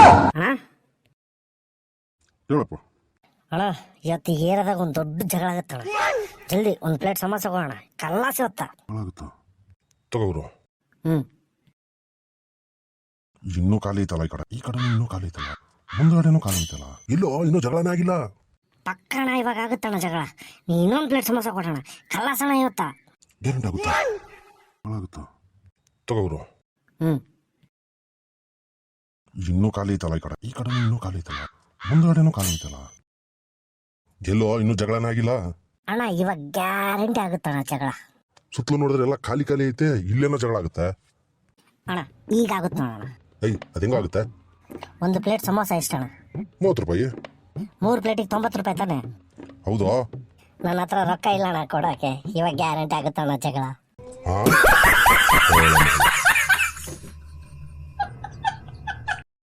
ಅಣ್ಣ ಹೇಳಪ್ಪ. ಅಣ್ಣ ಇವತ್ತು ಈ ಏರಿಯಾದಾಗ ಒಂದು ದೊಡ್ಡ ಜಗಳ ಆಗತ್ತಣ್ಣ. ಜಲ್ದಿ ಒಂದು ಪ್ಲೇಟ್ ಸಮೋಸ ಕೊಡೋಣ. ಕಲ್ಲಾಸಿ ಹೊತ್ತ ಹಾಳಾಗುತ್ತಾ ತಗೋರು. ಹ್ಞೂ ಇನ್ನೂ ಖಾಲಿ ಐತಲ್ಲ ಈ ಕಡೆ ಇನ್ನೂ ಖಾಲಿ ಐತಲ್ಲ, ಮುಂದ್ಗಡೆನೂ ಖಾಲಿ ಐತಲ್ಲ. ಇಲ್ಲೋ ಇನ್ನೂ ಜಗಳನೇ ಆಗಿಲ್ಲ. ಪಕ್ಕಣ ಇವಾಗ ಆಗುತ್ತಣ್ಣ ಜಗಳ. ನೀ ಇನ್ನೊಂದು ಪ್ಲೇಟ್ ಸಮೋಸ ಕೊಡೋಣ. ಕಲ್ಲಾಸಣ ಇವತ್ತ ಗ್ಯಾರಂಟಿ ಆಗುತ್ತಾ? ಹಾಳಾಗುತ್ತಾ ತಗೋರು. ಹ್ಞೂ ಇನ್ನೂ ಖಾಲಿ ಐತಲ್ಲ ಈ ಕಡೆ ಇನ್ನೂ ಖಾಲಿ ಐತಲ್ಲ, ಮುಂದ್ಗಡೆನೂ ಖಾಲಿ ಐತಲ್ಲ. ಎಲ್ಲೋ ಇನ್ನೂ ಜಗಳನೇ ಆಗಿಲ್ಲ. ಅಣ್ಣ ಇವಾಗ ಗ್ಯಾರಂಟಿ ಆಗುತ್ತಣ್ಣ ಜಗಳ. ಸುತ್ತಲೂ ನೋಡಿದ್ರೆ ಎಲ್ಲ ಖಾಲಿ ಖಾಲಿ ಐತೆ, ಇಲ್ಲೇನೋ ಜಗಳ ಆಗುತ್ತೆ. ಅಣ್ಣ ಈಗ ಆಗುತ್ತೆ ಅಣ್ಣ. ಅದು ಹೆಂಗಾಗುತ್ತೆ? ಒಂದು ಪ್ಲೇಟ್ ಸಮೋಸ ಎಷ್ಟಣ್ಣ? 30 ರೂಪಾಯಿ. 3 ಪ್ಲೇಟಿಗೆ 90 ರೂಪಾಯಿ ತಾನೆ? ಹೌದಾ? ನನ್ನ ಹತ್ರ ರೊಕ್ಕ ಇಲ್ಲ ಅಣ್ಣ ಕೊಡೋಕೆ. ಇವಾಗ ಗ್ಯಾರಂಟಿ ಆಗುತ್ತಣ್ಣ ಜಗಳ. ಹಾ